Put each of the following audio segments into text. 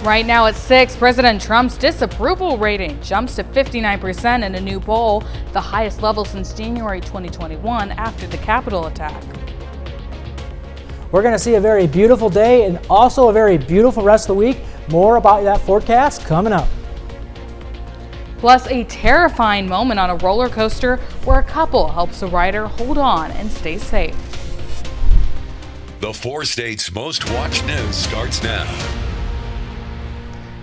Right now at 6, President Trump's disapproval rating jumps to 59% in a new poll, the highest level since January 2021 after the Capitol attack. We're going to see a very beautiful day and also a very beautiful rest of the week. More about that forecast coming up. Plus, a terrifying moment on a roller coaster where a couple helps a rider hold on and stay safe. The 4 states' most watched news starts now.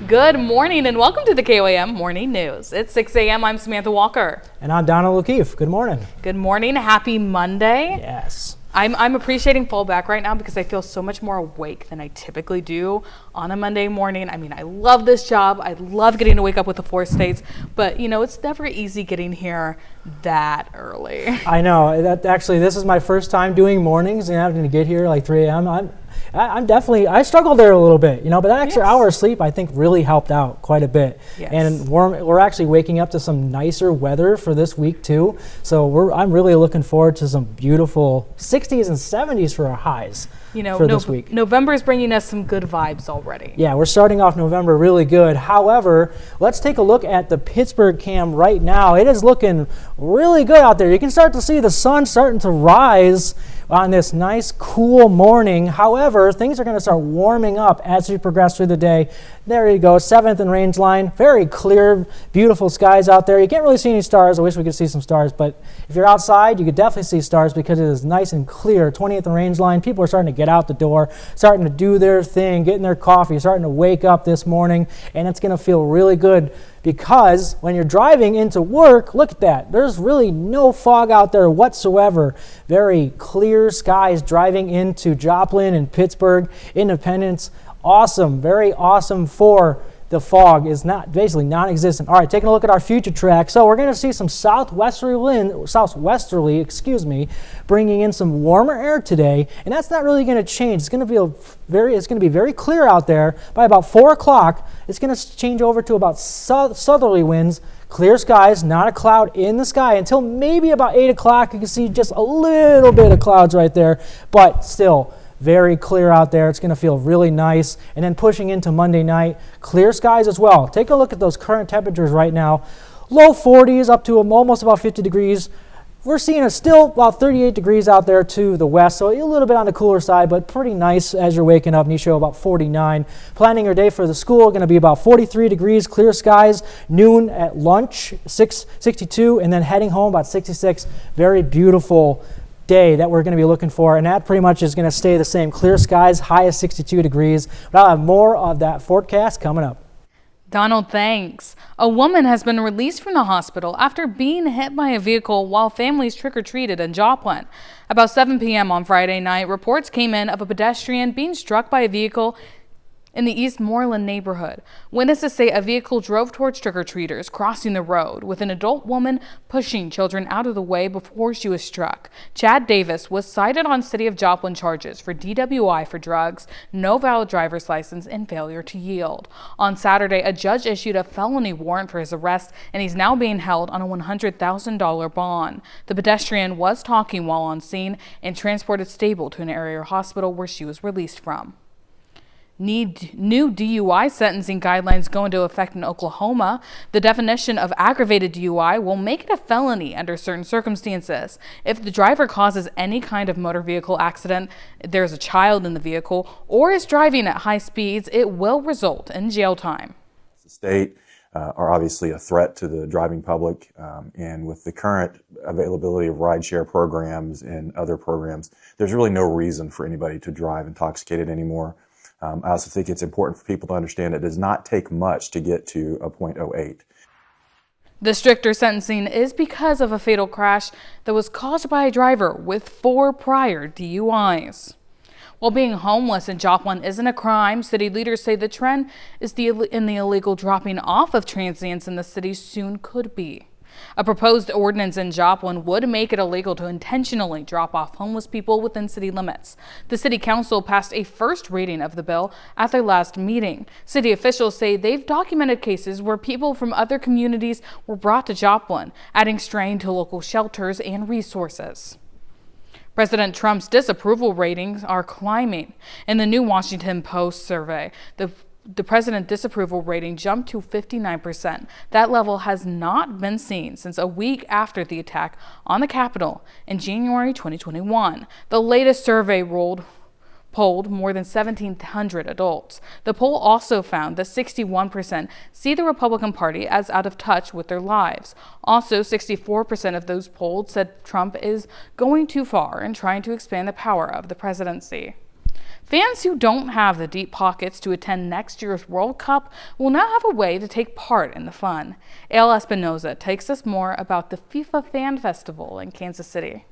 Good morning and welcome to the KOAM Morning News. It's 6 a.m. I'm Samantha Walker. And I'm Donald O'Keefe. Good morning. Good morning. Happy Monday. Yes. I'm appreciating fall back right now because I feel so much more awake than I typically do on a Monday morning. I mean, I love this job. I love getting to wake up with the 4 states, but it's never easy getting here that early. I know. This is my first time doing mornings and having to get here like 3 a.m. I struggled there a little bit, but that extra hour of sleep I think really helped out quite a bit. Yes. And we're actually waking up to some nicer weather for this week too. So I'm really looking forward to some beautiful 60s and 70s for our highs for this week. November is bringing us some good vibes already. Yeah, we're starting off November really good. However, let's take a look at the Pittsburgh cam right now. It is looking really good out there. You can start to see the sun starting to rise on this nice cool morning. However, things are going to start warming up as we progress through the day. There you go, 7th and range line. Very clear, beautiful skies out there. You can't really see any stars. I wish we could see some stars, but if you're outside, you could definitely see stars because it is nice and clear. 20th and range line. People are starting to get out the door, starting to do their thing, getting their coffee, starting to wake up this morning, and it's going to feel really good because when you're driving into work, look at that. There's really no fog out there whatsoever. Very clear skies driving into Joplin and Pittsburgh, Independence. Awesome, very awesome for the fog is basically non-existent. All right, taking a look at our future track. So we're going to see some southwesterly wind, bringing in some warmer air today, and that's not really going to change. It's going to be very clear out there. By about 4 o'clock, it's going to change over to about southerly winds. Clear skies, not a cloud in the sky until maybe about 8 o'clock. You can see just a little bit of clouds right there, but still very clear out there. It's going to feel really nice. And then pushing into Monday night, clear skies as well. Take a look at those current temperatures right now. Low 40s up to almost about 50 degrees. We're seeing it still about 38 degrees out there to the west, so a little bit on the cooler side, but pretty nice as you're waking up. Nisho about 49. Planning your day for the school, going to be about 43 degrees, clear skies. Noon at lunch, 62, and then heading home about 66. Very beautiful day that we're going to be looking for, and that pretty much is going to stay the same. Clear skies, high of 62 degrees. But I'll have more of that forecast coming up. Donald, thanks. A woman has been released from the hospital after being hit by a vehicle while families trick-or-treated in Joplin. About 7 p.m. on Friday night, reports came in of a pedestrian being struck by a vehicle in the Eastmoreland neighborhood. Witnesses say a vehicle drove towards trick-or-treaters crossing the road, with an adult woman pushing children out of the way before she was struck. Chad Davis was cited on City of Joplin charges for DWI for drugs, no valid driver's license, and failure to yield. On Saturday, a judge issued a felony warrant for his arrest, and he's now being held on a $100,000 bond. The pedestrian was talking while on scene and transported stable to an area hospital where she was released from. New DUI sentencing guidelines go into effect in Oklahoma. The definition of aggravated DUI will make it a felony under certain circumstances. If the driver causes any kind of motor vehicle accident, there's a child in the vehicle, or is driving at high speeds, it will result in jail time. The state are obviously a threat to the driving public, and with the current availability of rideshare programs and other programs, there's really no reason for anybody to drive intoxicated anymore. I also think it's important for people to understand it does not take much to get to a .08. The stricter sentencing is because of a fatal crash that was caused by a driver with 4 prior DUIs. While being homeless in Joplin isn't a crime, city leaders say the trend is in the illegal dropping off of transients in the city soon could be. A proposed ordinance in Joplin would make it illegal to intentionally drop off homeless people within city limits. The city council passed a first reading of the bill at their last meeting. City officials say they've documented cases where people from other communities were brought to Joplin, adding strain to local shelters and resources. President Trump's disapproval ratings are climbing. In the new Washington Post survey, the the president's disapproval rating jumped to 59%. That level has not been seen since a week after the attack on the Capitol in January 2021. The latest survey polled more than 1,700 adults. The poll also found that 61% see the Republican Party as out of touch with their lives. Also, 64% of those polled said Trump is going too far in trying to expand the power of the presidency. Fans who don't have the deep pockets to attend next year's World Cup will now have a way to take part in the fun. Ale Espinoza takes us more about the FIFA Fan Festival in Kansas City.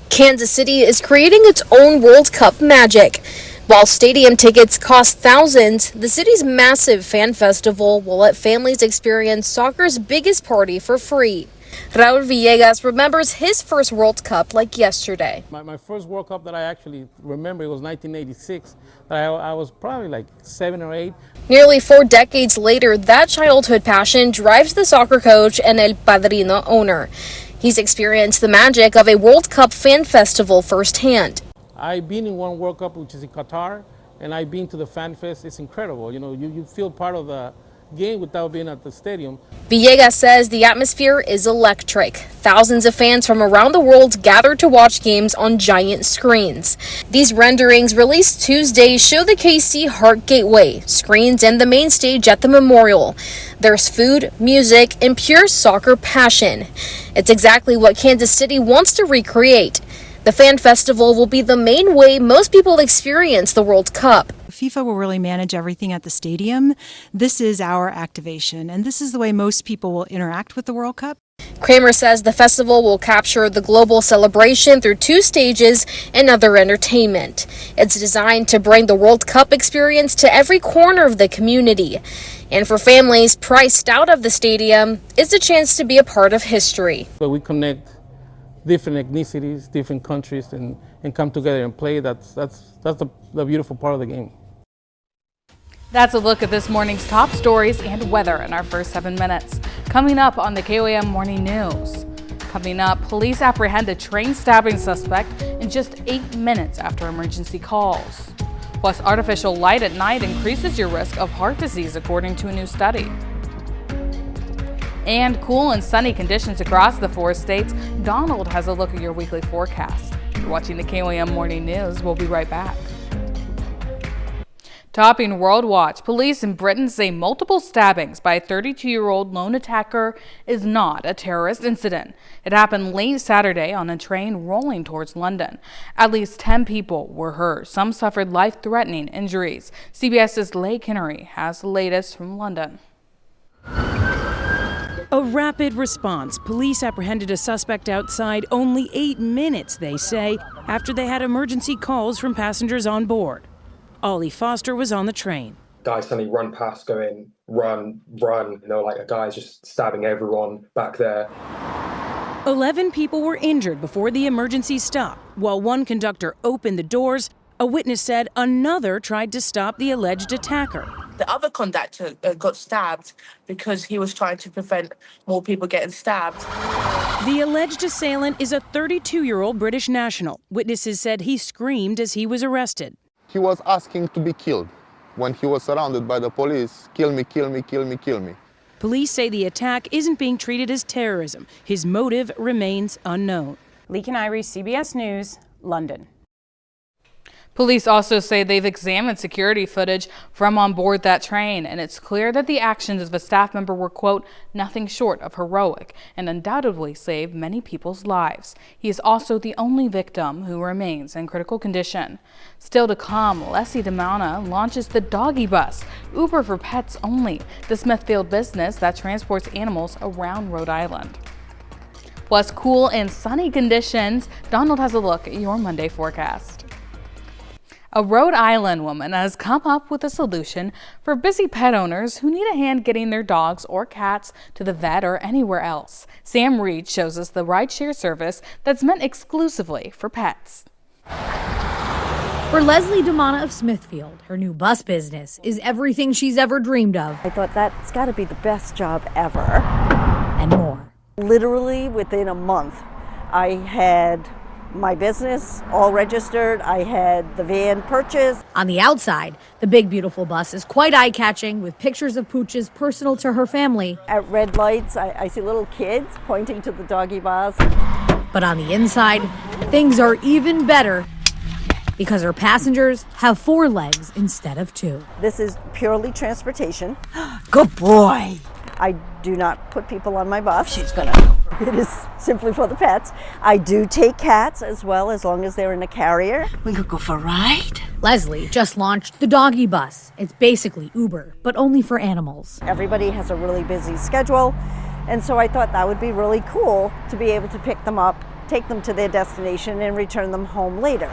Kansas City is creating its own World Cup magic. While stadium tickets cost thousands, the city's massive fan festival will let families experience soccer's biggest party for free. Raul Villegas remembers his first World Cup like yesterday. My first World Cup that I actually remember, it was 1986. I was probably like 7 or 8. Nearly 4 decades later, that childhood passion drives the soccer coach and El Padrino owner. He's experienced the magic of a World Cup fan festival firsthand. I've been in one World Cup, which is in Qatar, and I've been to the Fan Fest. It's incredible. You know, you feel part of the game without being at the stadium. Villegas says the atmosphere is electric. Thousands of fans from around the world gather to watch games on giant screens. These renderings released Tuesday show the KC Heart Gateway, screens, and the main stage at the Memorial. There's food, music, and pure soccer passion. It's exactly what Kansas City wants to recreate. The fan festival will be the main way most people experience the World Cup. FIFA will really manage everything at the stadium. This is our activation, and this is the way most people will interact with the World Cup. Kramer says the festival will capture the global celebration through 2 stages and other entertainment. It's designed to bring the World Cup experience to every corner of the community. And for families priced out of the stadium, it's a chance to be a part of history. But we connect different ethnicities, different countries, and come together and play. That's the beautiful part of the game. That's a look at this morning's top stories and weather in our first 7 minutes. Coming up on the KOAM Morning News. Coming up, police apprehend a train stabbing suspect in just 8 minutes after emergency calls. Plus, artificial light at night increases your risk of heart disease, according to a new study. And cool and sunny conditions across the 4 states. Donald has a look at your weekly forecast. You're watching the KOAM Morning News. We'll be right back. Topping World Watch, police in Britain say multiple stabbings by a 32-year-old lone attacker is not a terrorist incident. It happened late Saturday on a train rolling towards London. At least 10 people were hurt. Some suffered life-threatening injuries. CBS's Leigh Kinnery has the latest from London. A rapid response. Police apprehended a suspect outside only 8 minutes, they say, after they had emergency calls from passengers on board. Ollie Foster was on the train. Guys suddenly run past going, run. You know, like a guy's just stabbing everyone back there. 11 people were injured before the emergency stop. While one conductor opened the doors, a witness said another tried to stop the alleged attacker. The other conductor got stabbed because he was trying to prevent more people getting stabbed. The alleged assailant is a 32-year-old British national. Witnesses said he screamed as he was arrested. He was asking to be killed. When he was surrounded by the police, kill me, kill me, kill me, kill me. Police say the attack isn't being treated as terrorism. His motive remains unknown. Leigh Kinnery, CBS News, London. Police also say they've examined security footage from on board that train, and it's clear that the actions of a staff member were, quote, nothing short of heroic and undoubtedly saved many people's lives. He is also the only victim who remains in critical condition. Still to come, Leslie DeMauna launches the Doggy Bus, Uber for pets only, the Smithfield business that transports animals around Rhode Island. Plus, cool and sunny conditions. Donald has a look at your Monday forecast. A Rhode Island woman has come up with a solution for busy pet owners who need a hand getting their dogs or cats to the vet or anywhere else. Sam Reed shows us the rideshare service that's meant exclusively for pets. For Leslie DeMauna of Smithfield, her new bus business is everything she's ever dreamed of. I thought that's got to be the best job ever. And more. Literally within a month, I had my business all registered. I had the van purchased. On the outside, the big, beautiful bus is quite eye-catching with pictures of pooches personal to her family. At red lights, I see little kids pointing to the doggy bus. But on the inside, things are even better because her passengers have 4 legs instead of 2. This is purely transportation. Good boy. I do not put people on my bus. She's gonna go for It is simply for the pets. I do take cats as well, as long as they're in a carrier. We could go for a ride. Leslie just launched the doggy bus. It's basically Uber, but only for animals. Everybody has a really busy schedule, and so I thought that would be really cool to be able to pick them up, take them to their destination, and return them home later.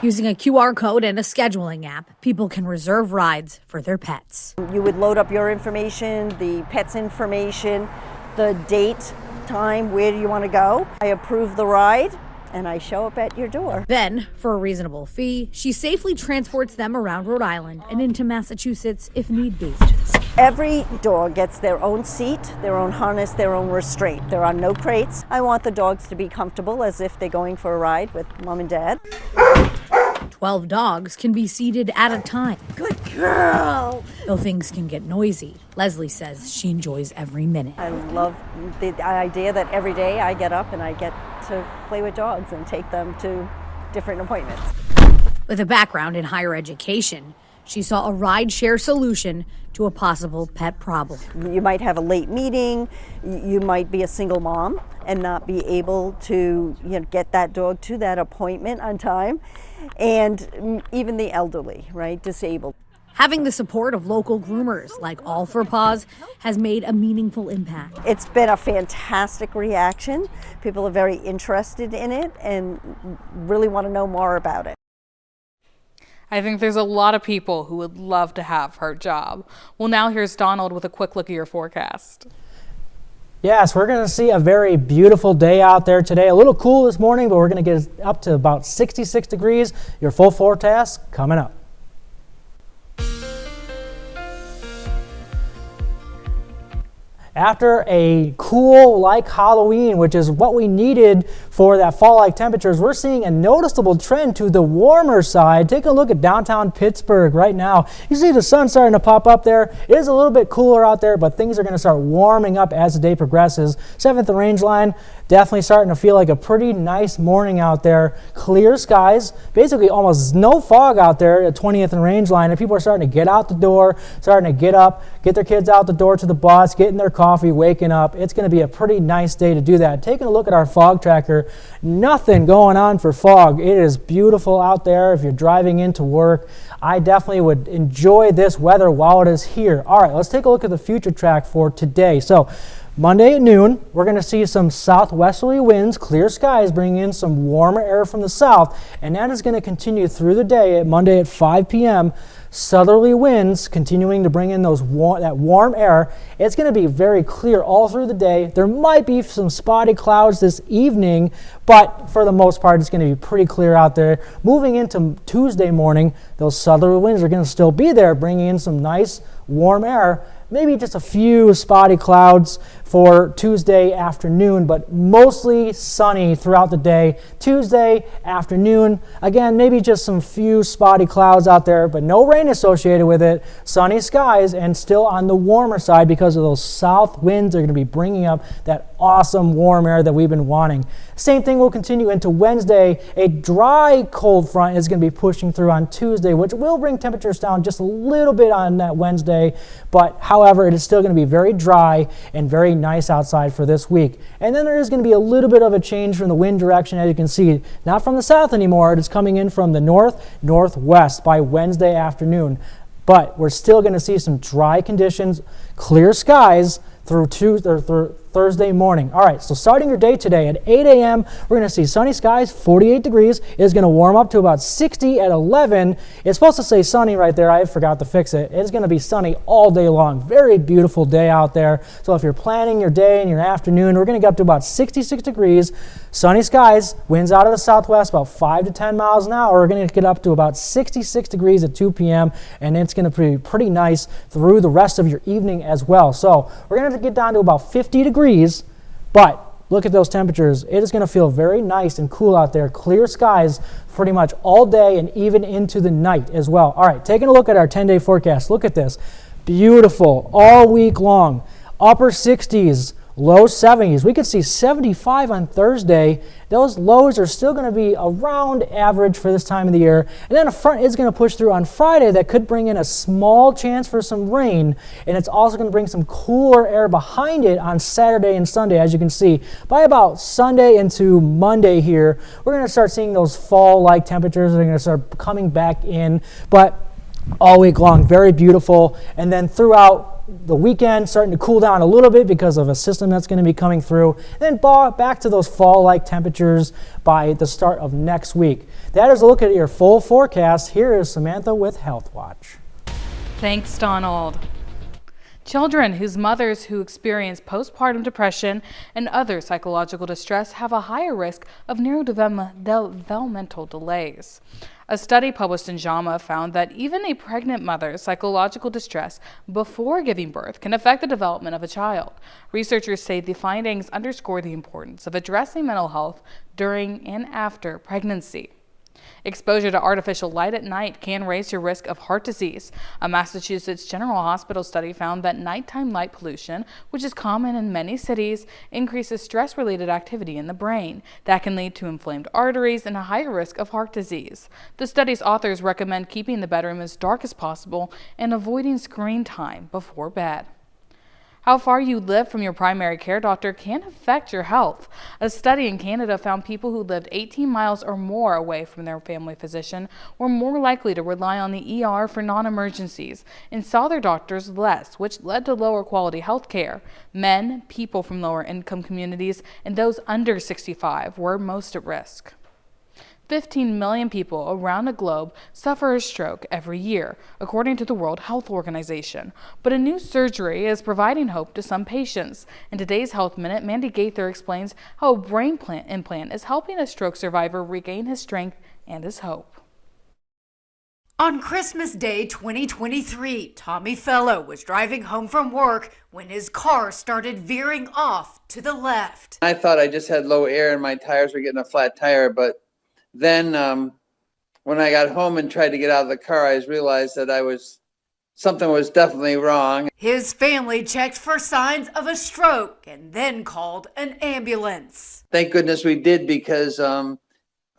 Using a QR code and a scheduling app, people can reserve rides for their pets. You would load up your information, the pet's information, the date, time, where do you want to go. I approve the ride, and I show up at your door. Then, for a reasonable fee, she safely transports them around Rhode Island and into Massachusetts if need be. Every dog gets their own seat, their own harness, their own restraint. There are no crates. I want the dogs to be comfortable as if they're going for a ride with mom and dad. 12 dogs can be seated at a time. Good girl! Though things can get noisy, Leslie says she enjoys every minute. I love the idea that every day I get up and I get to play with dogs and take them to different appointments. With a background in higher education, she saw a ride-share solution to a possible pet problem. You might have a late meeting, you might be a single mom and not be able to get that dog to that appointment on time, and even the elderly, right, disabled. Having the support of local groomers like All for Paws has made a meaningful impact. It's been a fantastic reaction. People are very interested in it and really want to know more about it. I think there's a lot of people who would love to have her job. Well, now here's Donald with a quick look at your forecast. Yes, we're going to see a very beautiful day out there today. A little cool this morning, but we're going to get up to about 66 degrees. Your full forecast coming up. After a cool like Halloween, which is what we needed for that fall-like temperatures, we're seeing a noticeable trend to the warmer side. Take a look at downtown Pittsburgh right now. You see the sun starting to pop up there. It is a little bit cooler out there, but things are going to start warming up as the day progresses. 7th and Range line, definitely starting to feel like a pretty nice morning out there. Clear skies, basically almost no fog out there at 20th and Range line, and people are starting to get out the door, starting to get up, get their kids out the door to the bus, get in their coffee, waking up. It's going to be a pretty nice day to do that. Taking a look at our fog tracker, nothing going on for fog. It is beautiful out there if you're driving into work. I definitely would enjoy this weather while it is here. All right, let's take a look at the future track for today. So Monday at noon, we're going to see some southwesterly winds, clear skies, bringing in some warmer air from the south, and that is going to continue through the day. At Monday at 5 p.m., southerly winds continuing to bring in that warm air. It's going to be very clear all through the day. There might be some spotty clouds this evening, but for the most part, it's going to be pretty clear out there. Moving into Tuesday morning, those southerly winds are going to still be there, bringing in some nice warm air. Maybe just a few spotty clouds for Tuesday afternoon, but mostly sunny throughout the day. Tuesday afternoon, again, maybe just some few spotty clouds out there, but no rain associated with it. Sunny skies and still on the warmer side because of those south winds are going to be bringing up that awesome warm air that we've been wanting. Same thing will continue into Wednesday. A dry cold front is going to be pushing through on Tuesday, which will bring temperatures down just a little bit on that Wednesday, but however, it is still going to be very dry and very nice outside for this week. And then there is going to be a little bit of a change from the wind direction, as you can see, not from the south anymore. It is coming in from the northwest by Wednesday afternoon. But we're still going to see some dry conditions, clear skies through Thursday morning. All right, so starting your day today at 8 a.m., we're going to see sunny skies, 48 degrees. It is going to warm up to about 60 at 11. It's supposed to say sunny right there. I forgot to fix it. It's going to be sunny all day long. Very beautiful day out there. So if you're planning your day and your afternoon, we're going to get up to about 66 degrees. Sunny skies, winds out of the southwest about 5 to 10 miles an hour. We're going to get up to about 66 degrees at 2 p.m. and it's going to be pretty nice through the rest of your evening as well. So we're going to get down to about 50 degrees, but look at those temperatures. It is going to feel very nice and cool out there. Clear skies pretty much all day and even into the night as well. All right, taking a look at our 10-day forecast. Look at this. Beautiful all week long. Upper 60s, low 70s. We could see 75 on Thursday. Those lows are still going to be around average for this time of the year. And then a front is going to push through on Friday that could bring in a small chance for some rain. And it's also going to bring some cooler air behind it on Saturday and Sunday, as you can see. By about Sunday into Monday here, we're going to start seeing those fall-like temperatures. They're going to start coming back in. But all week long, very beautiful. And then throughout the weekend, starting to cool down a little bit because of a system that's going to be coming through. And then back to those fall-like temperatures by the start of next week. That is a look at your full forecast. Here is Samantha with Health Watch. Thanks, Donald. Children whose mothers who experience postpartum depression and other psychological distress have a higher risk of neurodevelopmental delays. A study published in JAMA found that even a pregnant mother's psychological distress before giving birth can affect the development of a child. Researchers say the findings underscore the importance of addressing mental health during and after pregnancy. Exposure to artificial light at night can raise your risk of heart disease. A Massachusetts General Hospital study found that nighttime light pollution, which is common in many cities, increases stress-related activity in the brain. That can lead to inflamed arteries and a higher risk of heart disease. The study's authors recommend keeping the bedroom as dark as possible and avoiding screen time before bed. How far you live from your primary care doctor can affect your health. A study in Canada found people who lived 18 miles or more away from their family physician were more likely to rely on the ER for non-emergencies and saw their doctors less, which led to lower quality health care. Men, people from lower income communities, and those under 65 were most at risk. 15 million people around the globe suffer a stroke every year, according to the World Health Organization. But a new surgery is providing hope to some patients. In today's Health Minute, Mandy Gaither explains how a brain implant is helping a stroke survivor regain his strength and his hope. On Christmas Day 2023, Tommy Fellow was driving home from work when his car started veering off to the left. I thought I just had low air and my tires were getting a flat tire, but then when I got home and tried to get out of the car, I realized that something was definitely wrong. His family checked for signs of a stroke and then called an ambulance. Thank goodness we did, because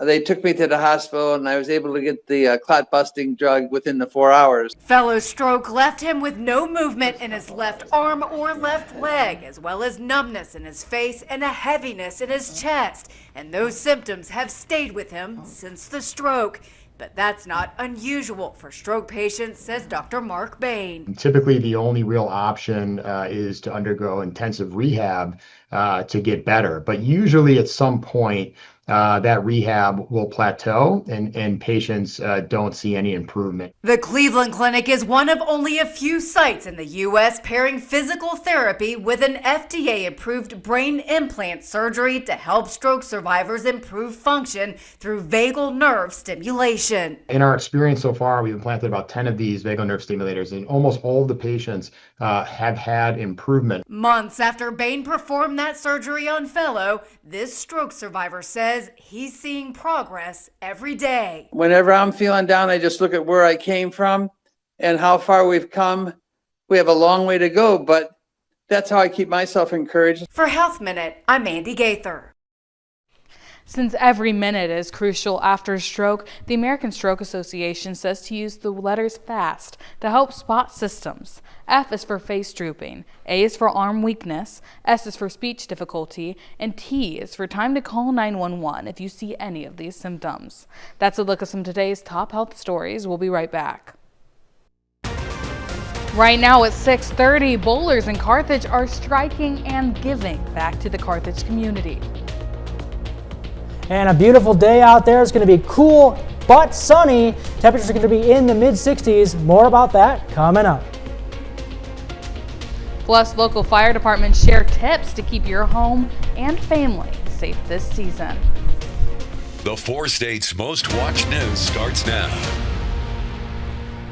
they took me to the hospital and I was able to get the clot busting drug within the 4 hours. Fellow's stroke left him with no movement in his left arm or left leg, as well as numbness in his face and a heaviness in his chest. And those symptoms have stayed with him since the stroke. But that's not unusual for stroke patients, says Dr. Mark Bain. Typically, the only real option is to undergo intensive rehab to get better. But usually at some point, that rehab will plateau and patients don't see any improvement. The Cleveland Clinic is one of only a few sites in the U.S. pairing physical therapy with an FDA-approved brain implant surgery to help stroke survivors improve function through vagal nerve stimulation. In our experience so far, we've implanted about 10 of these vagal nerve stimulators, and almost all of the patients have had improvement. Months after Bain performed that surgery on Fellow, this stroke survivor says he's seeing progress every day. Whenever I'm feeling down, I just look at where I came from and how far we've come. We have a long way to go, but that's how I keep myself encouraged. For Health Minute, I'm Mandy Gaither. Since every minute is crucial after a stroke, the American Stroke Association says to use the letters FAST to help spot symptoms. F is for face drooping, A is for arm weakness, S is for speech difficulty, and T is for time to call 911 if you see any of these symptoms. That's a look at some of today's top health stories. We'll be right back. Right now at 6:30, bowlers in Carthage are striking and giving back to the Carthage community. And a beautiful day out there. It's going to be cool but sunny. Temperatures are going to be in the mid-60s. More about that coming up. Plus, local fire departments share tips to keep your home and family safe this season. The 4 states' most watched news starts now.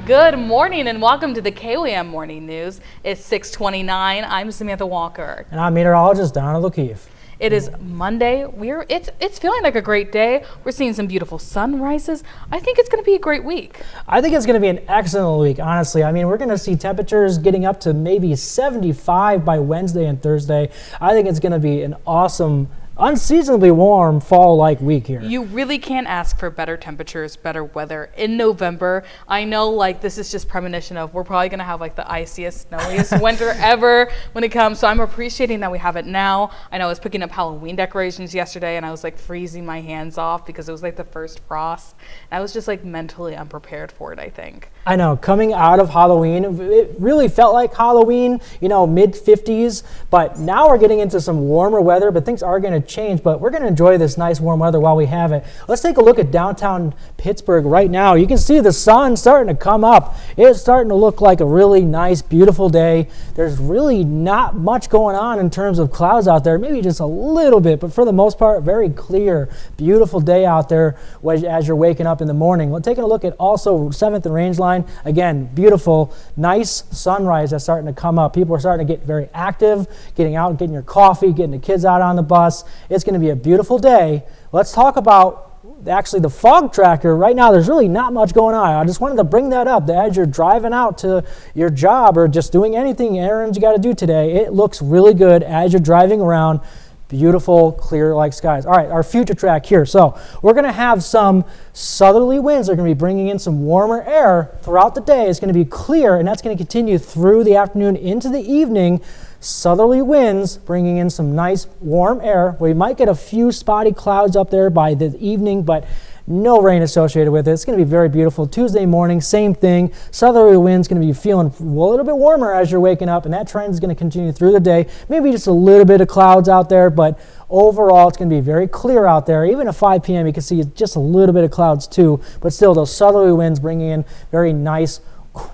Good morning and welcome to the KOAM Morning News. It's 6:29. I'm Samantha Walker. And I'm meteorologist Donna O'Keefe. It is Monday. It's feeling like a great day. We're seeing some beautiful sunrises. I think it's going to be a great week. I think it's going to be an excellent week, honestly. I mean, we're going to see temperatures getting up to maybe 75 by Wednesday and Thursday. I think it's going to be an awesome, unseasonably warm fall-like week here. You really can't ask for better temperatures, better weather in November. I know, like, this is just premonition of we're probably going to have like the iciest, snowiest winter ever when it comes. So I'm appreciating that we have it now. I know I was picking up Halloween decorations yesterday and I was like freezing my hands off because it was like the first frost. And I was just like mentally unprepared for it, I think. I know, coming out of Halloween, it really felt like Halloween, mid-50s, but now we're getting into some warmer weather, but things are going to change, but we're going to enjoy this nice warm weather while we have it. Let's take a look at downtown Pittsburgh right now. You can see the sun starting to come up. It's starting to look like a really nice, beautiful day. There's really not much going on in terms of clouds out there, maybe just a little bit, but for the most part, very clear, beautiful day out there as you're waking up in the morning. We're taking a look at also 7th and Range Line. Again, beautiful, nice sunrise that's starting to come up. People are starting to get very active, getting out and getting your coffee, getting the kids out on the bus. It's going to be a beautiful day. Let's talk about actually the fog tracker. Right now, there's really not much going on. I just wanted to bring that up. That as you're driving out to your job or just doing anything, errands you got to do today, it looks really good as you're driving around. Beautiful, clear like skies. All right, our future track here. So we're going to have some southerly winds. They're going to be bringing in some warmer air throughout the day. It's going to be clear, and that's going to continue through the afternoon into the evening. Southerly winds bringing in some nice warm air. We might get a few spotty clouds up there by the evening, but no rain associated with it. It's going to be very beautiful. Tuesday morning, same thing. Southerly winds going to be feeling a little bit warmer as you're waking up, and that trend is going to continue through the day. Maybe just a little bit of clouds out there, but overall it's going to be very clear out there. Even at 5 p.m. you can see just a little bit of clouds too, but still those southerly winds bringing in very nice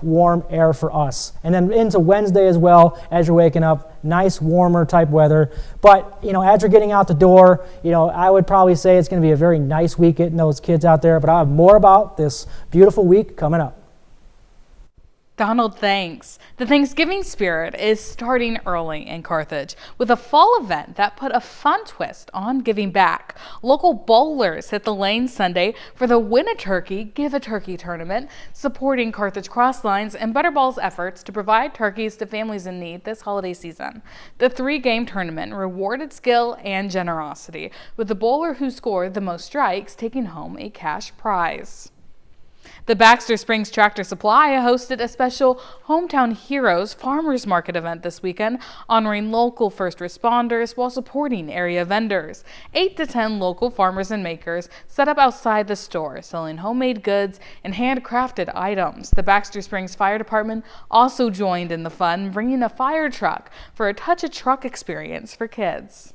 warm air for us. And then into Wednesday as well, as you're waking up, nice warmer type weather. But as you're getting out the door, I would probably say it's going to be a very nice week getting those kids out there. But I'll have more about this beautiful week coming up. Donald, thanks. The Thanksgiving spirit is starting early in Carthage with a fall event that put a fun twist on giving back. Local bowlers hit the lane Sunday for the Win a Turkey, Give a Turkey tournament, supporting Carthage Crosslines and Butterball's efforts to provide turkeys to families in need this holiday season. The 3-game tournament rewarded skill and generosity, with the bowler who scored the most strikes taking home a cash prize. The Baxter Springs Tractor Supply hosted a special Hometown Heroes Farmers Market event this weekend, honoring local first responders while supporting area vendors. 8 to 10 local farmers and makers set up outside the store, selling homemade goods and handcrafted items. The Baxter Springs Fire Department also joined in the fun, bringing a fire truck for a Touch a Truck experience for kids.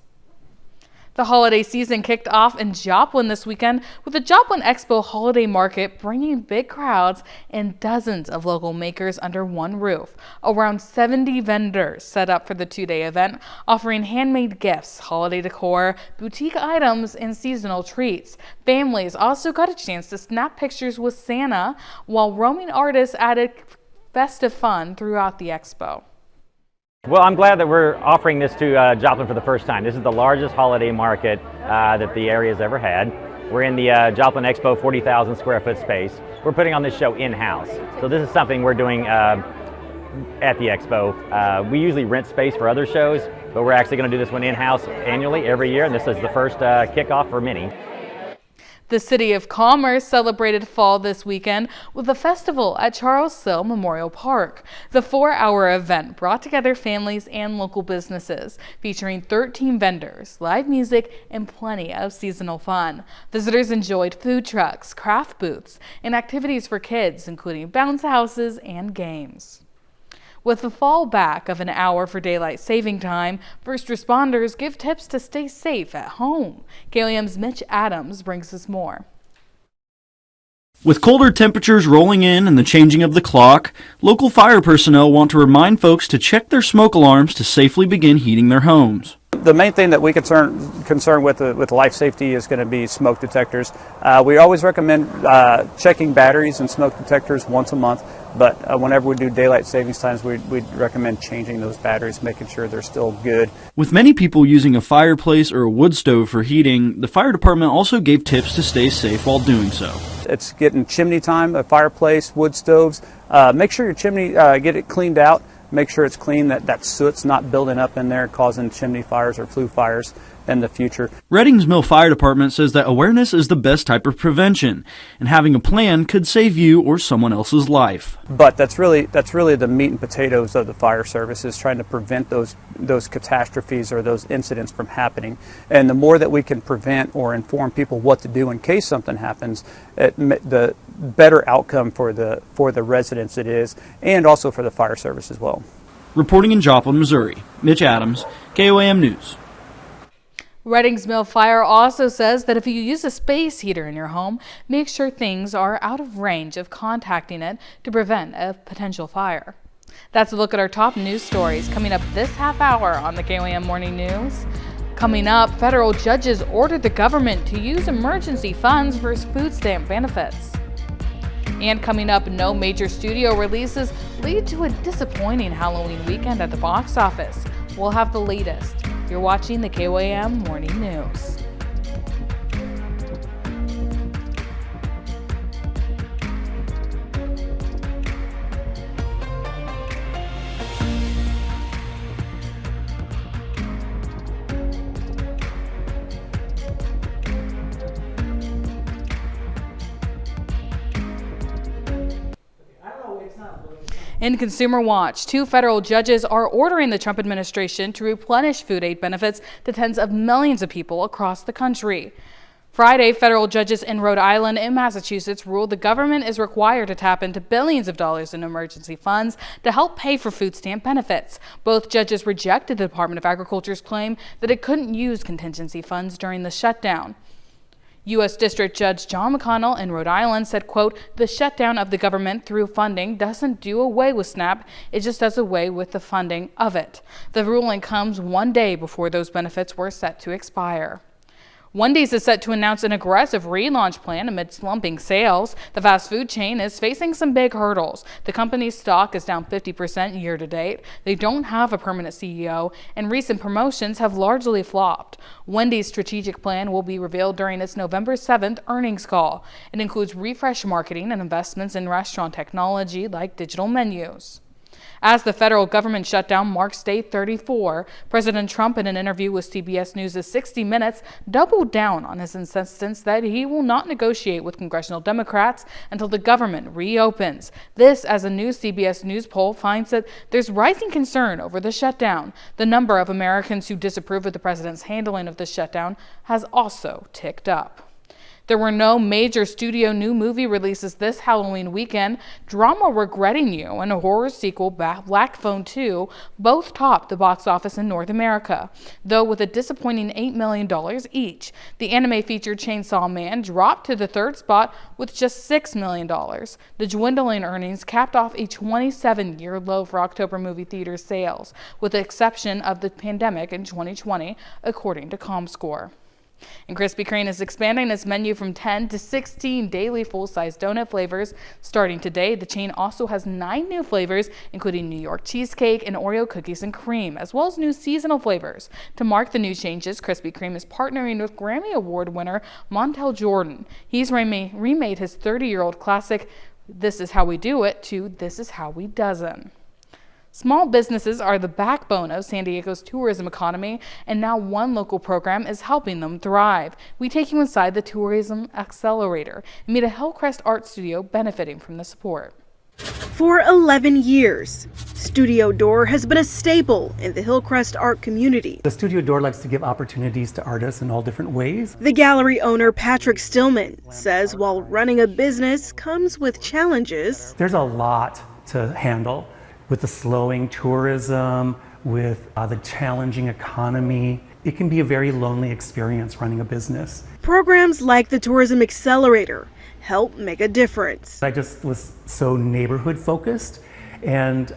The holiday season kicked off in Joplin this weekend with the Joplin Expo Holiday Market bringing big crowds and dozens of local makers under one roof. Around 70 vendors set up for the 2-day event, offering handmade gifts, holiday decor, boutique items, and seasonal treats. Families also got a chance to snap pictures with Santa, while roaming artists added festive fun throughout the expo. Well, I'm glad that we're offering this to Joplin for the first time. This is the largest holiday market that the area has ever had. We're in the Joplin Expo 40,000 square foot space. We're putting on this show in-house. So this is something we're doing at the Expo. We usually rent space for other shows, but we're actually going to do this one in-house annually every year, and this is the first kickoff for many. The City of Commerce celebrated fall this weekend with a festival at Charles Sill Memorial Park. The 4-hour event brought together families and local businesses, featuring 13 vendors, live music, and plenty of seasonal fun. Visitors enjoyed food trucks, craft booths, and activities for kids, including bounce houses and games. With the fallback of an hour for daylight saving time, first responders give tips to stay safe at home. KLM's Mitch Adams brings us more. With colder temperatures rolling in and the changing of the clock, local fire personnel want to remind folks to check their smoke alarms to safely begin heating their homes. The main thing that we concern with life safety is going to be smoke detectors. We always recommend checking batteries and smoke detectors once a month. But whenever we do daylight savings times, we'd recommend changing those batteries, making sure they're still good. With many people using a fireplace or a wood stove for heating, the fire department also gave tips to stay safe while doing so. It's getting chimney time, a fireplace, wood stoves. Make sure your chimney, get it cleaned out. Make sure it's clean, that soot's not building up in there, causing chimney fires or flue fires in the future. Reddings Mill Fire Department says that awareness is the best type of prevention, and having a plan could save you or someone else's life. But that's really the meat and potatoes of the fire service, is trying to prevent those catastrophes or those incidents from happening. And the more that we can prevent or inform people what to do in case something happens, the better outcome for the residents it is, and also for the fire service as well. Reporting in Joplin, Missouri, Mitch Adams, KOAM News. Reddings Mill Fire also says that if you use a space heater in your home, make sure things are out of range of contacting it to prevent a potential fire. That's a look at our top news stories coming up this half hour on the KOAM Morning News. Coming up, federal judges ordered the government to use emergency funds for food stamp benefits. And coming up, no major studio releases lead to a disappointing Halloween weekend at the box office. We'll have the latest. You're watching the KOAM Morning News. In Consumer Watch, 2 federal judges are ordering the Trump administration to replenish food aid benefits to tens of millions of people across the country. Friday, federal judges in Rhode Island and Massachusetts ruled the government is required to tap into billions of dollars in emergency funds to help pay for food stamp benefits. Both judges rejected the Department of Agriculture's claim that it couldn't use contingency funds during the shutdown. U.S. District Judge John McConnell in Rhode Island said, quote, "The shutdown of the government through funding doesn't do away with SNAP, it just does away with the funding of it." The ruling comes one day before those benefits were set to expire. Wendy's is set to announce an aggressive relaunch plan amid slumping sales. The fast food chain is facing some big hurdles. The company's stock is down 50% year to date. They don't have a permanent CEO, and recent promotions have largely flopped. Wendy's strategic plan will be revealed during its November 7th earnings call. It includes refresh marketing and investments in restaurant technology like digital menus. As the federal government shutdown marks day 34, President Trump, in an interview with CBS News' 60 Minutes, doubled down on his insistence that he will not negotiate with congressional Democrats until the government reopens. This, as a new CBS News poll finds that there's rising concern over the shutdown. The number of Americans who disapprove of the president's handling of the shutdown has also ticked up. There were no major studio new movie releases this Halloween weekend. Drama Regretting You and a horror sequel, Black Phone 2, both topped the box office in North America, though with a disappointing $8 million each. The anime feature Chainsaw Man dropped to the third spot with just $6 million. The dwindling earnings capped off a 27-year low for October movie theater sales, with the exception of the pandemic in 2020, according to ComScore. And Krispy Kreme is expanding its menu from 10 to 16 daily full-size donut flavors. Starting today, the chain also has 9 new flavors, including New York cheesecake and Oreo cookies and cream, as well as new seasonal flavors. To mark the new changes, Krispy Kreme is partnering with Grammy Award winner Montel Jordan. He's remade his 30-year-old classic, This Is How We Do It, to This Is How We Doesn't. Small businesses are the backbone of San Diego's tourism economy, and now one local program is helping them thrive. We take you inside the Tourism Accelerator and meet a Hillcrest art studio benefiting from the support. For 11 years, Studio Door has been a staple in the Hillcrest art community. The Studio Door likes to give opportunities to artists in all different ways. The gallery owner, Patrick Stillman, says while running a business comes with challenges. There's a lot to handle. With the slowing tourism, with the challenging economy, it can be a very lonely experience running a business. Programs like the Tourism Accelerator help make a difference. I just was so neighborhood focused, and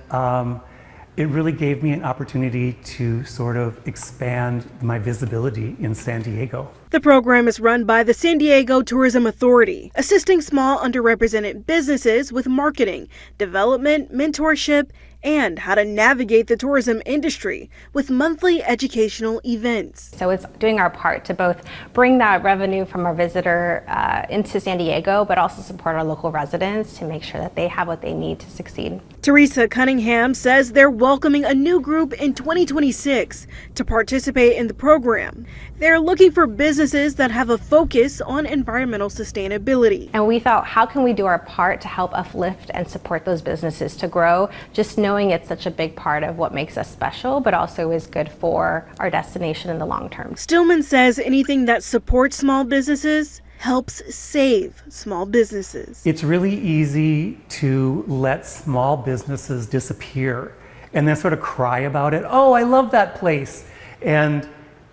it really gave me an opportunity to sort of expand my visibility in San Diego. The program is run by the San Diego Tourism Authority, assisting small underrepresented businesses with marketing, development, mentorship, and how to navigate the tourism industry with monthly educational events. So it's doing our part to both bring that revenue from our visitor into San Diego, but also support our local residents to make sure that they have what they need to succeed. Teresa Cunningham says they're welcoming a new group in 2026 to participate in the program. They're looking for businesses that have a focus on environmental sustainability. And we thought, how can we do our part to help uplift and support those businesses to grow? Just knowing it's such a big part of what makes us special, but also is good for our destination in the long term. Stillman says anything that supports small businesses helps save small businesses. It's really easy to let small businesses disappear and then sort of cry about it. Oh, I love that place. And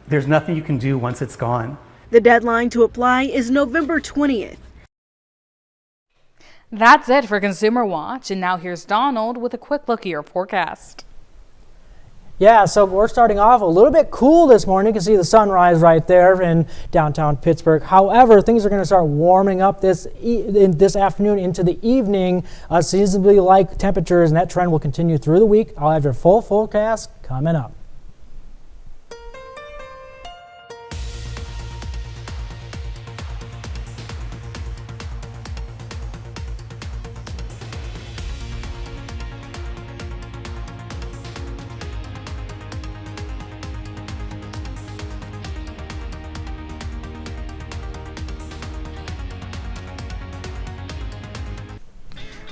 there's nothing you can do once it's gone. The deadline to apply is November 20th. That's it for Consumer Watch, and now here's Donald with a quick look at your forecast. Yeah, so we're starting off a little bit cool this morning. You can see the sunrise right there in downtown Pittsburgh. However, things are going to start warming up this afternoon into the evening, seasonably like temperatures, and that trend will continue through the week. I'll have your full forecast coming up.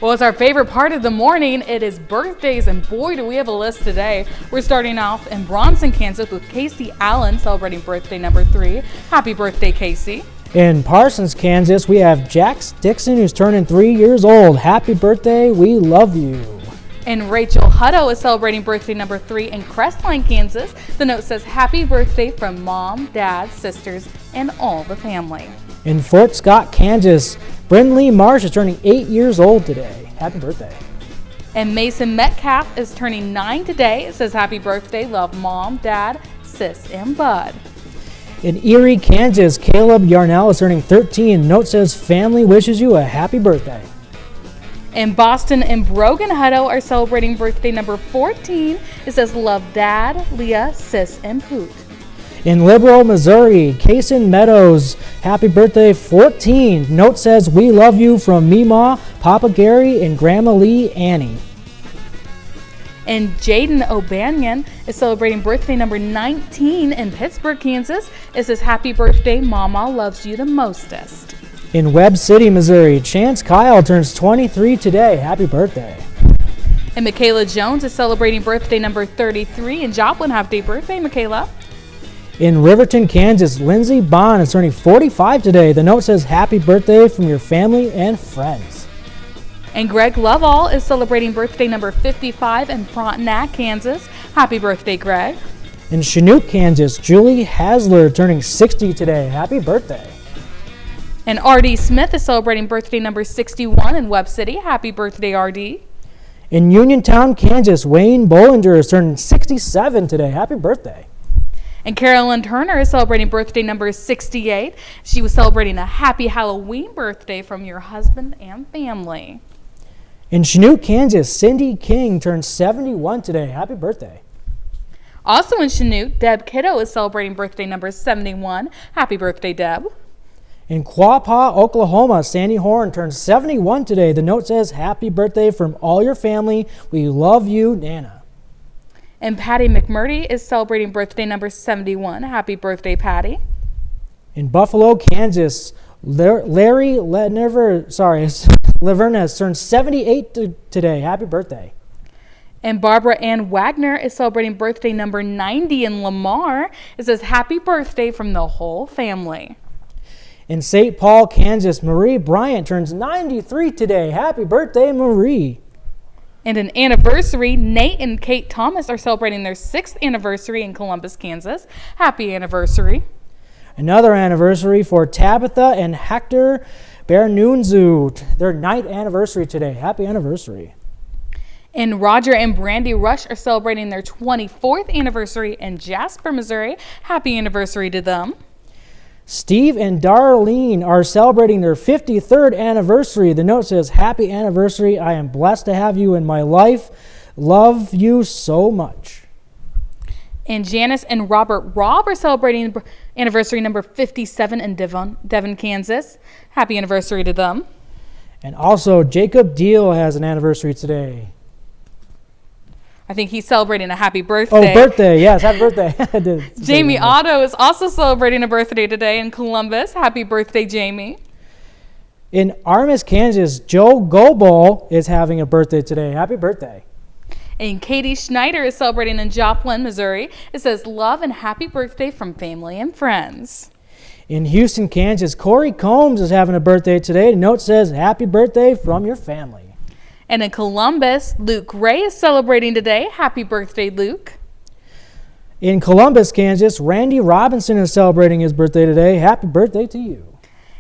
Well, it's our favorite part of the morning. It is birthdays, and boy, do we have a list today. We're starting off in Bronson, Kansas with Casey Allen celebrating birthday number 3. Happy birthday, Casey. In Parsons, Kansas, we have Jax Dixon, who's turning 3 years old. Happy birthday, we love you. And Rachel Hutto is celebrating birthday number 3 in Crestline, Kansas. The note says, happy birthday from Mom, Dad, sisters, and all the family. In Fort Scott, Kansas, Brindley Marsh is turning 8 years old today. Happy birthday. And Mason Metcalf is turning 9 today. It says, happy birthday, love Mom, Dad, sis, and Bud. In Erie, Kansas, Caleb Yarnell is turning 13. Note says, family wishes you a happy birthday. In Boston and Brogan Hutto are celebrating birthday number 14. It says, love Dad, Leah, sis, and Poot. In Liberal, Missouri, Kaysen Meadows, happy birthday 14. Note says, we love you from Meemaw, Papa Gary, and Grandma Lee Annie. And Jaden O'Banion is celebrating birthday number 19 in Pittsburgh, Kansas. It says, happy birthday, Mama loves you the mostest. In Webb City, Missouri, Chance Kyle turns 23 today. Happy birthday. And Michaela Jones is celebrating birthday number 33 in Joplin. Happy birthday, Michaela. In Riverton, Kansas, Lindsay Bond is turning 45 today. The note says, happy birthday from your family and friends. And Greg Lovell is celebrating birthday number 55 in Frontenac, Kansas. Happy birthday, Greg. In Chinook, Kansas, Julie Hasler turning 60 today. Happy birthday. And R.D. Smith is celebrating birthday number 61 in Webb City. Happy birthday, R.D. In Uniontown, Kansas, Wayne Bollinger is turning 67 today. Happy birthday. And Carolyn Turner is celebrating birthday number 68. She was celebrating a happy Halloween birthday from your husband and family. In Chinook, Kansas, Cindy King turns 71 today. Happy birthday. Also in Chinook, Deb Kiddo is celebrating birthday number 71. Happy birthday, Deb. In Quapaw, Oklahoma, Sandy Horn turns 71 today. The note says, happy birthday from all your family. We love you, Nana. And Patty McMurdy is celebrating birthday number 71. Happy birthday, Patty. In Buffalo, Kansas, Larry Lavernas turns 78 today. Happy birthday. And Barbara Ann Wagner is celebrating birthday number 90 in Lamar. It says, happy birthday from the whole family. In St. Paul, Kansas, Marie Bryant turns 93 today. Happy birthday, Marie. And an anniversary, Nate and Kate Thomas are celebrating their 6th anniversary in Columbus, Kansas. Happy anniversary. Another anniversary for Tabitha and Hector Bernunzu. Their 9th anniversary today. Happy anniversary. And Roger and Brandy Rush are celebrating their 24th anniversary in Jasper, Missouri. Happy anniversary to them. Steve and Darlene are celebrating their 53rd anniversary. The note says, "Happy anniversary. I am blessed to have you in my life. Love you so much." And Janice and Robert Robb are celebrating anniversary number 57 in Devon, Kansas. Happy anniversary to them. And also, Jacob Deal has an anniversary today. I think he's celebrating a happy birthday. Oh, birthday. Yes, happy birthday. Jamie Otto is also celebrating a birthday today in Columbus. Happy birthday, Jamie. In Armis, Kansas, Joe Goebel is having a birthday today. Happy birthday. And Katie Schneider is celebrating in Joplin, Missouri. It says, "Love and happy birthday from family and friends." In Houston, Kansas, Corey Combs is having a birthday today. The note says, "Happy birthday from your family." And in Columbus, Luke Gray is celebrating today. Happy birthday, Luke. In Columbus, Kansas, Randy Robinson is celebrating his birthday today. Happy birthday to you.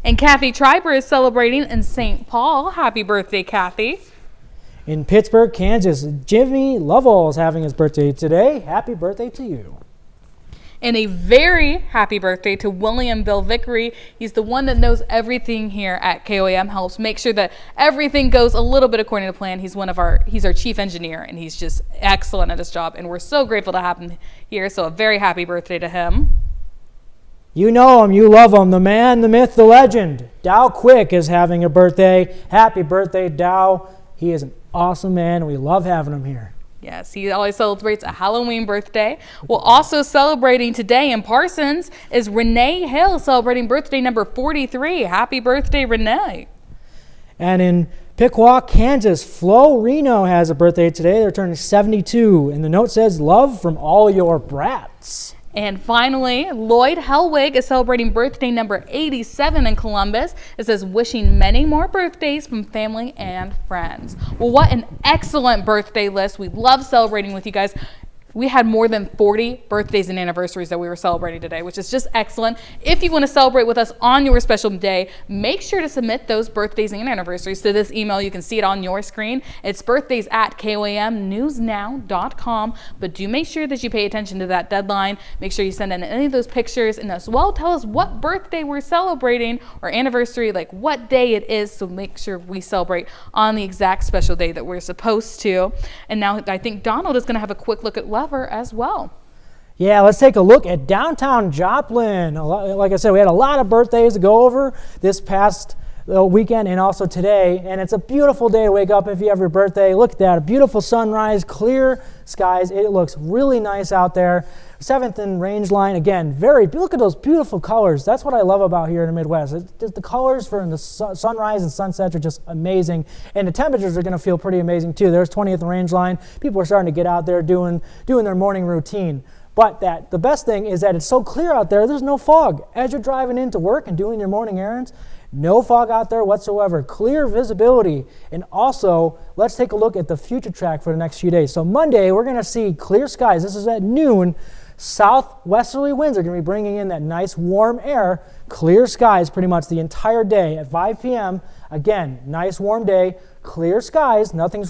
And Kathy Triber is celebrating in St. Paul. Happy birthday, Kathy. In Pittsburgh, Kansas, Jimmy Lovell is having his birthday today. Happy birthday to you. And a very happy birthday to William Bill Vickery. He's the one that knows everything here at KOAM, helps make sure that everything goes a little bit according to plan. He's our chief engineer, and he's just excellent at his job, and we're so grateful to have him here. So a very happy birthday to him. You know him, you love him, the man, the myth, the legend. Dow Quick is having a birthday. Happy birthday, Dow. He is an awesome man, and we love having him here. Yes, he always celebrates a Halloween birthday. Well, also celebrating today in Parsons is Renee Hill, celebrating birthday number 43. Happy birthday, Renee. And in Piqua, Kansas, Flo Reno has a birthday today. They're turning 72. And the note says, "Love from all your brats." And finally, Lloyd Hellwig is celebrating birthday number 87 in Columbus. It says, "Wishing many more birthdays from family and friends." Well, what an excellent birthday list. We love celebrating with you guys. We had more than 40 birthdays and anniversaries that we were celebrating today, which is just excellent. If you want to celebrate with us on your special day, make sure to submit those birthdays and anniversaries to this email. You can see it on your screen. It's birthdays@koamnewsnow.com. But do make sure that you pay attention to that deadline. Make sure you send in any of those pictures, and as well tell us what birthday we're celebrating or anniversary, like what day it is, so make sure we celebrate on the exact special day that we're supposed to. And now I think Donald is going to have a quick look at weather as well. Yeah, let's take a look at downtown Joplin. Like I said, we had a lot of birthdays to go over this past weekend and also today, and it's a beautiful day to wake up if you have your birthday. Look at that, a beautiful sunrise, clear skies. It looks really nice out there. 7th and Range Line, again, look at those beautiful colors. That's what I love about here in the Midwest. Just the colors for the sunrise and sunsets are just amazing, and the temperatures are going to feel pretty amazing too. There's 20th and Range Line. People are starting to get out there doing their morning routine. But the best thing is that it's so clear out there, there's no fog. As you're driving into work and doing your morning errands, no fog out there whatsoever. Clear visibility. And also, let's take a look at the future track for the next few days. So Monday, we're going to see clear skies. This is at noon. Southwesterly winds are going to be bringing in that nice warm air. Clear skies pretty much the entire day at 5 p.m. Again, nice warm day, clear skies. Nothing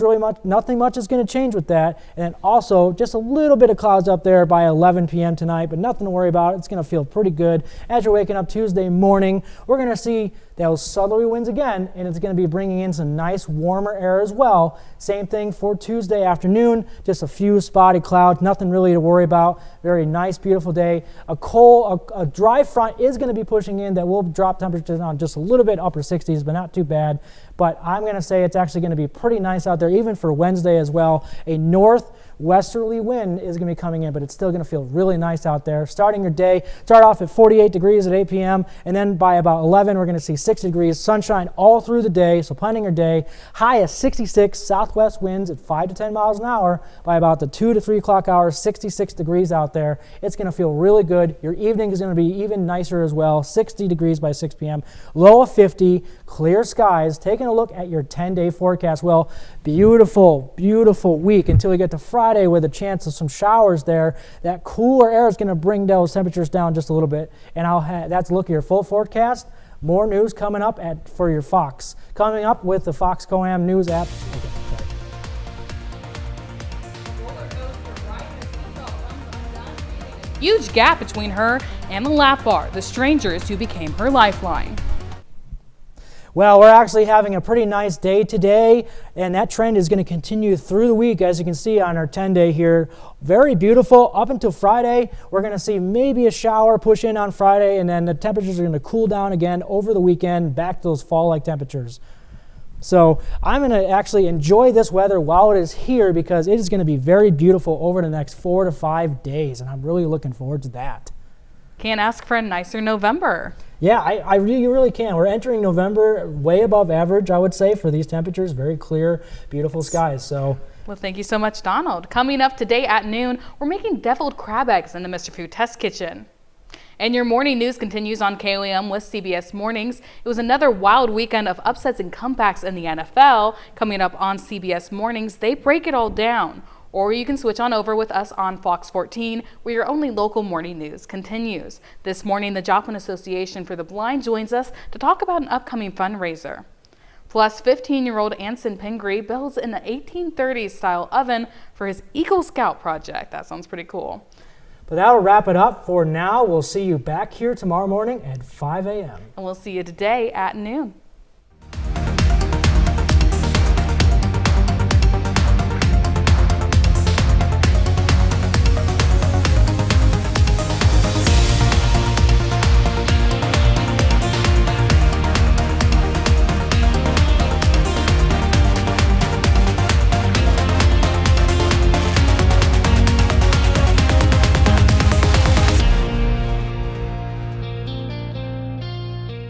much is going to change with that. And then also just a little bit of clouds up there by 11 p.m. tonight, but nothing to worry about. It's going to feel pretty good. As you're waking up Tuesday morning, we're going to see those southerly winds again, and it's going to be bringing in some nice warmer air as well. Same thing for Tuesday afternoon, just a few spotty clouds, nothing really to worry about. Very nice, beautiful day. A dry front is going to be pushing in that will drop temperatures down just a little bit, upper 60s, but not too bad. But I'm going to say it's actually going to be pretty nice out there, even for Wednesday as well. A northwesterly wind is going to be coming in, but it's still going to feel really nice out there. Starting your day, start off at 48 degrees at 8 p.m., and then by about 11, we're going to see 60 degrees, sunshine all through the day, so planning your day. High of 66, southwest winds at 5 to 10 miles an hour. By about the 2 to 3 o'clock hours, 66 degrees out there. It's going to feel really good. Your evening is going to be even nicer as well, 60 degrees by 6 p.m., low of 50, clear skies. Taking a look at your 10-day forecast. Well, beautiful, beautiful week until we get to Friday with a chance of some showers there. That cooler air is going to bring those temperatures down just a little bit. And that's a look at your full forecast. More news coming up for your Fox. Coming up with the Fox KOAM News app. huge gap between her and the lap bar, the strangers who became her lifeline. Well, we're actually having a pretty nice day today, and that trend is going to continue through the week, as you can see on our 10-day here. Very beautiful up until Friday. We're going to see maybe a shower push in on Friday, and then the temperatures are going to cool down again over the weekend, back to those fall-like temperatures. So I'm going to actually enjoy this weather while it is here, because it is going to be very beautiful over the next 4 to 5 days, and I'm really looking forward to that. Can't ask for a nicer November. Yeah, you really can. We're entering November way above average, I would say, for these temperatures. Very clear, beautiful skies. So, well, thank you so much, Donald. Coming up today at noon, we're making deviled crab eggs in the Mr. Food Test Kitchen. And your morning news continues on KOAM with CBS Mornings. It was another wild weekend of upsets and comebacks in the NFL. Coming up on CBS Mornings, they break it all down. Or you can switch on over with us on Fox 14, where your only local morning news continues. This morning, the Joplin Association for the Blind joins us to talk about an upcoming fundraiser. Plus, 15-year-old Anson Pingree builds an 1830s style oven for his Eagle Scout project. That sounds pretty cool. But that'll wrap it up for now. We'll see you back here tomorrow morning at 5 a.m. And we'll see you today at noon.